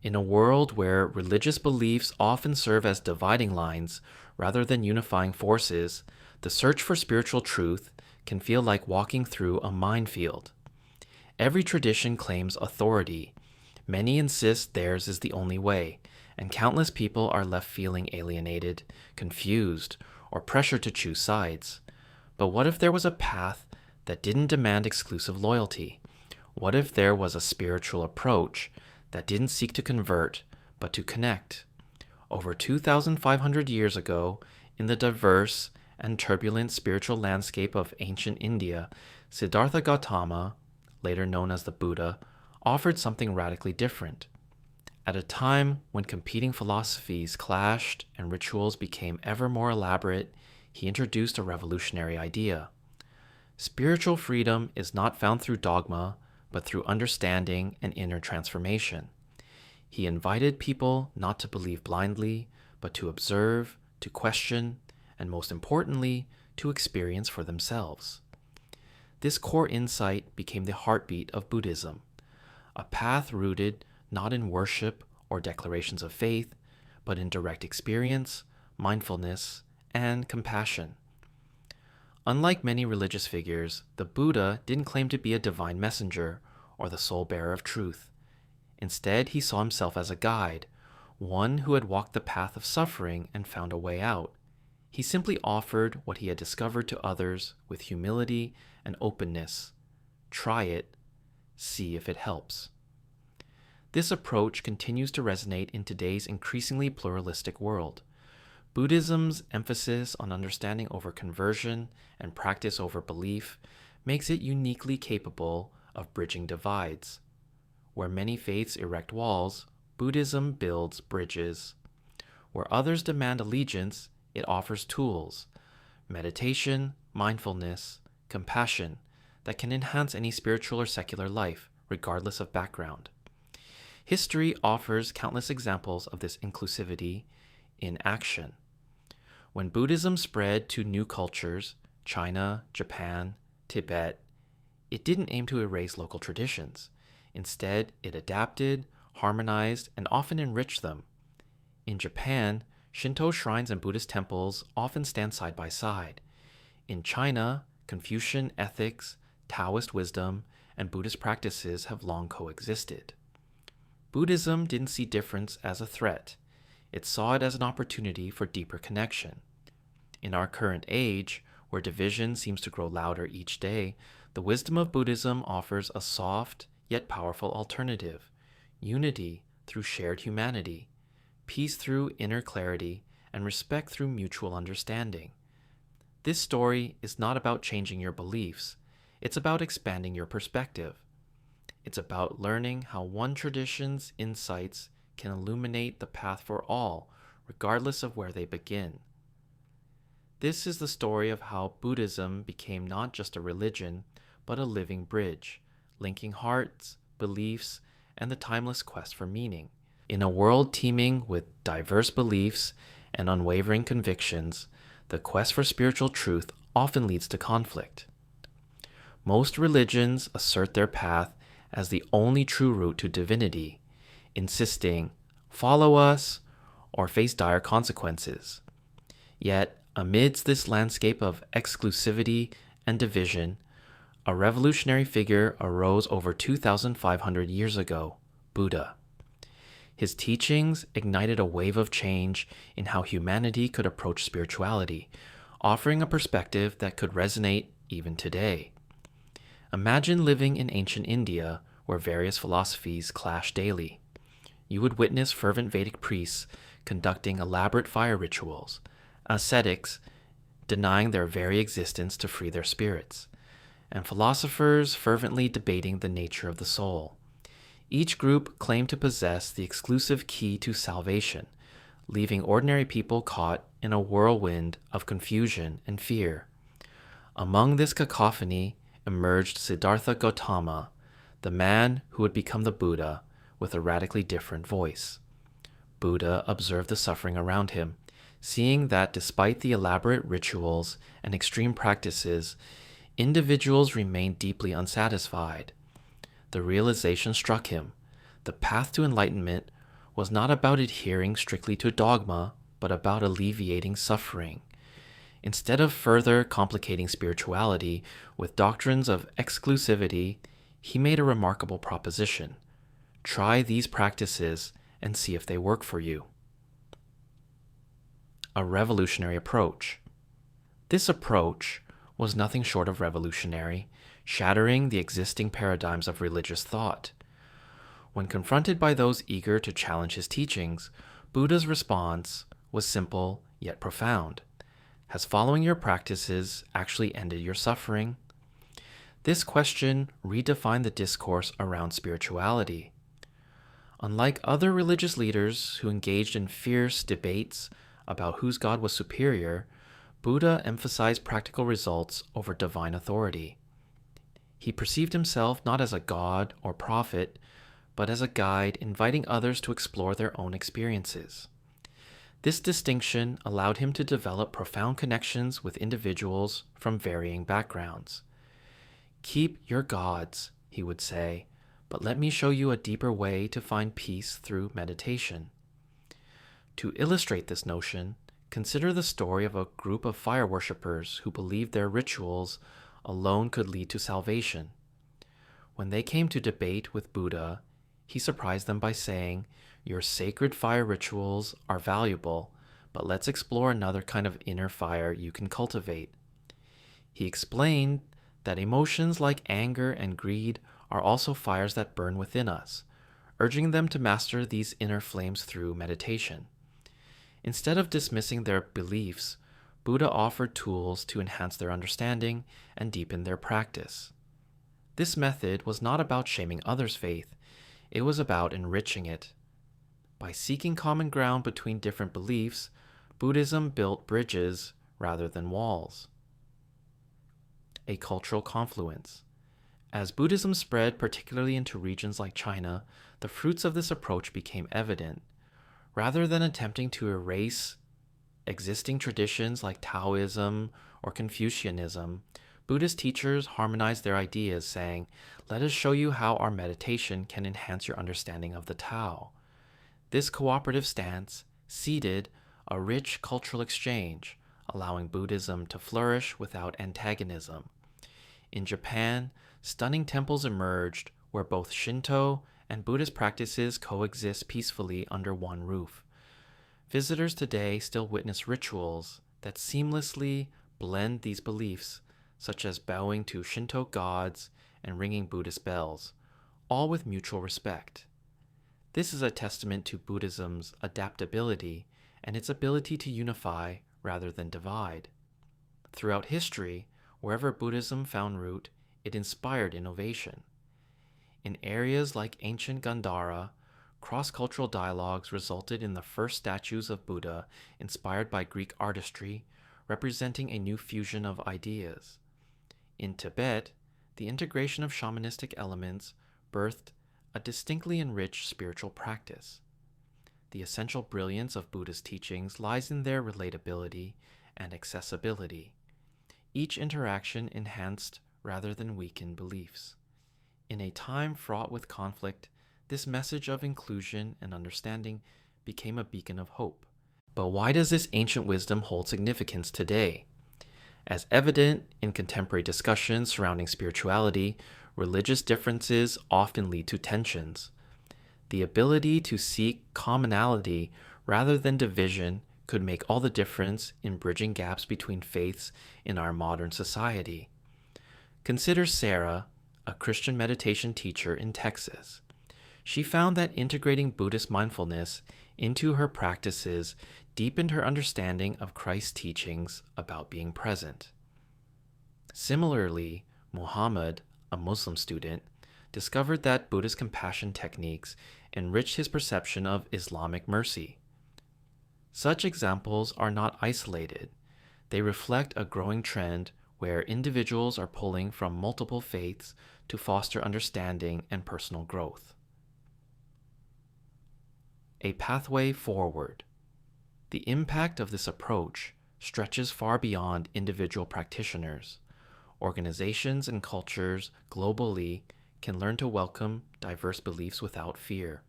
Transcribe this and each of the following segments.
In a world where religious beliefs often serve as dividing lines rather than unifying forces, the search for spiritual truth can feel like walking through a minefield. Every tradition claims authority. Many insist theirs is the only way, and countless people are left feeling alienated, confused, or pressured to choose sides. But what if there was a path that didn't demand exclusive loyalty? What if there was a spiritual approach that didn't seek to convert, but to connect? Over 2,500 years ago, in the diverse and turbulent spiritual landscape of ancient India, Siddhartha Gautama, later known as the Buddha, offered something radically different. At a time when competing philosophies clashed and rituals became ever more elaborate, he introduced a revolutionary idea. Spiritual freedom is not found through dogma, but through understanding and inner transformation. He invited people not to believe blindly, but to observe, to question, and most importantly, to experience for themselves. This core insight became the heartbeat of Buddhism, a path rooted not in worship or declarations of faith, but in direct experience, mindfulness, and compassion. Unlike many religious figures, the Buddha didn't claim to be a divine messenger or the sole bearer of truth. Instead, he saw himself as a guide, one who had walked the path of suffering and found a way out. He simply offered what he had discovered to others with humility and openness. Try it, see if it helps. This approach continues to resonate in today's increasingly pluralistic world. Buddhism's emphasis on understanding over conversion and practice over belief makes it uniquely capable of bridging divides. Where many faiths erect walls, Buddhism builds bridges. Where others demand allegiance, it offers tools, meditation, mindfulness, compassion that can enhance any spiritual or secular life, regardless of background. History offers countless examples of this inclusivity in action. When Buddhism spread to new cultures, China, Japan, Tibet, it didn't aim to erase local traditions. Instead, it adapted, harmonized, and often enriched them. In Japan, Shinto shrines and Buddhist temples often stand side by side. In China, Confucian ethics, Taoist wisdom, and Buddhist practices have long coexisted. Buddhism didn't see difference as a threat. It saw it as an opportunity for deeper connection. In our current age, where division seems to grow louder each day, the wisdom of Buddhism offers a soft yet powerful alternative: unity through shared humanity, peace through inner clarity, and respect through mutual understanding. This story is not about changing your beliefs. It's about expanding your perspective. It's about learning how one tradition's insights can illuminate the path for all, regardless of where they begin. This is the story of how Buddhism became not just a religion, but a living bridge, linking hearts, beliefs, and the timeless quest for meaning. In a world teeming with diverse beliefs and unwavering convictions, the quest for spiritual truth often leads to conflict. Most religions assert their path as the only true route to divinity, insisting, "Follow us," or face dire consequences. Yet, amidst this landscape of exclusivity and division, a revolutionary figure arose over 2,500 years ago, Buddha. His teachings ignited a wave of change in how humanity could approach spirituality, offering a perspective that could resonate even today. Imagine living in ancient India, where various philosophies clash daily. You would witness fervent Vedic priests conducting elaborate fire rituals, ascetics denying their very existence to free their spirits, and philosophers fervently debating the nature of the soul. Each group claimed to possess the exclusive key to salvation, leaving ordinary people caught in a whirlwind of confusion and fear. Among this cacophony emerged Siddhartha Gautama, the man who would become the Buddha, with a radically different voice. Buddha observed the suffering around him, seeing that despite the elaborate rituals and extreme practices, individuals remained deeply unsatisfied. The realization struck him: the path to enlightenment was not about adhering strictly to dogma, but about alleviating suffering. Instead of further complicating spirituality with doctrines of exclusivity, he made a remarkable proposition. Try these practices and see if they work for you. A revolutionary approach. This approach was nothing short of revolutionary, shattering the existing paradigms of religious thought. When confronted by those eager to challenge his teachings, Buddha's response was simple yet profound. Has following your practices actually ended your suffering? This question redefined the discourse around spirituality. Unlike other religious leaders who engaged in fierce debates about whose God was superior, Buddha emphasized practical results over divine authority. He perceived himself not as a god or prophet, but as a guide inviting others to explore their own experiences. This distinction allowed him to develop profound connections with individuals from varying backgrounds. Keep your gods, he would say, but let me show you a deeper way to find peace through meditation. To illustrate this notion, consider the story of a group of fire worshippers who believed their rituals alone could lead to salvation. When they came to debate with Buddha, he surprised them by saying, "Your sacred fire rituals are valuable, but let's explore another kind of inner fire you can cultivate." He explained that emotions like anger and greed are also fires that burn within us, urging them to master these inner flames through meditation. Instead of dismissing their beliefs, Buddha offered tools to enhance their understanding and deepen their practice. This method was not about shaming others' faith, it was about enriching it. By seeking common ground between different beliefs, Buddhism built bridges rather than walls. A cultural confluence. As Buddhism spread particularly into regions like China, the fruits of this approach became evident. Rather than attempting to erase existing traditions like Taoism or Confucianism, Buddhist teachers harmonized their ideas, saying, "Let us show you how our meditation can enhance your understanding of the Tao." This cooperative stance seeded a rich cultural exchange, allowing Buddhism to flourish without antagonism. In Japan, stunning temples emerged where both Shinto and Buddhist practices coexist peacefully under one roof. Visitors today still witness rituals that seamlessly blend these beliefs, such as bowing to Shinto gods and ringing Buddhist bells, all with mutual respect. This is a testament to Buddhism's adaptability and its ability to unify rather than divide. Throughout history, wherever Buddhism found root, it inspired innovation. In areas like ancient Gandhara, cross-cultural dialogues resulted in the first statues of Buddha inspired by Greek artistry, representing a new fusion of ideas. In Tibet, the integration of shamanistic elements birthed a distinctly enriched spiritual practice. The essential brilliance of Buddhist teachings lies in their relatability and accessibility. Each interaction enhanced rather than weakened beliefs. In a time fraught with conflict, this message of inclusion and understanding became a beacon of hope. But why does this ancient wisdom hold significance today? As evident in contemporary discussions surrounding spirituality, religious differences often lead to tensions. The ability to seek commonality rather than division could make all the difference in bridging gaps between faiths in our modern society. Consider Sarah, a Christian meditation teacher in Texas. She found that integrating Buddhist mindfulness into her practices deepened her understanding of Christ's teachings about being present. Similarly, Muhammad, a Muslim student, discovered that Buddhist compassion techniques enriched his perception of Islamic mercy. Such examples are not isolated. They reflect a growing trend where individuals are pulling from multiple faiths to foster understanding and personal growth. A pathway forward. The impact of this approach stretches far beyond individual practitioners. Organizations and cultures globally can learn to welcome diverse beliefs without fear.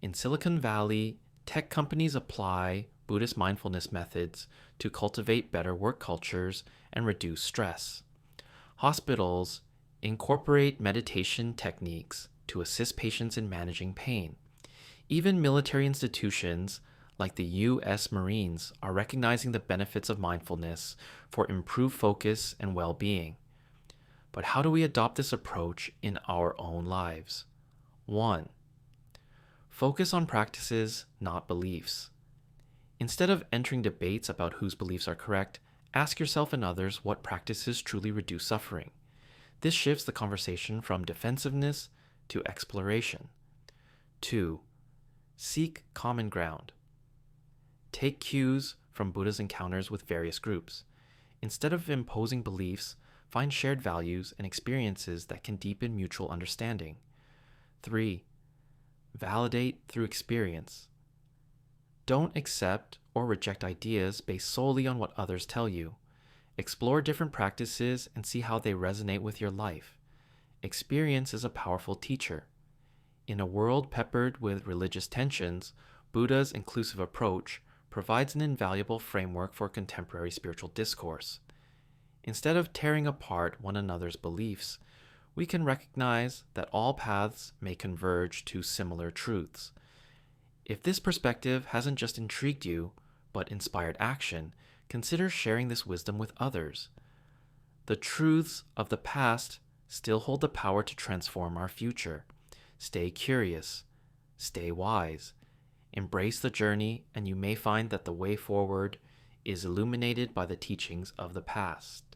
In Silicon Valley, tech companies apply Buddhist mindfulness methods to cultivate better work cultures and reduce stress. Hospitals incorporate meditation techniques to assist patients in managing pain. Even military institutions like the U.S. Marines are recognizing the benefits of mindfulness for improved focus and well-being. But how do we adopt this approach in our own lives? 1. Focus on practices, not beliefs. Instead of entering debates about whose beliefs are correct, ask yourself and others what practices truly reduce suffering. This shifts the conversation from defensiveness to exploration. 2. Seek common ground. Take cues from Buddha's encounters with various groups. Instead of imposing beliefs, find shared values and experiences that can deepen mutual understanding. 3. Validate through experience. Don't accept or reject ideas based solely on what others tell you. Explore different practices and see how they resonate with your life. Experience is a powerful teacher. In a world peppered with religious tensions, Buddha's inclusive approach provides an invaluable framework for contemporary spiritual discourse. Instead of tearing apart one another's beliefs, we can recognize that all paths may converge to similar truths. If this perspective hasn't just intrigued you, but inspired action, consider sharing this wisdom with others. The truths of the past still hold the power to transform our future. Stay curious, stay wise, embrace the journey, and you may find that the way forward is illuminated by the teachings of the past.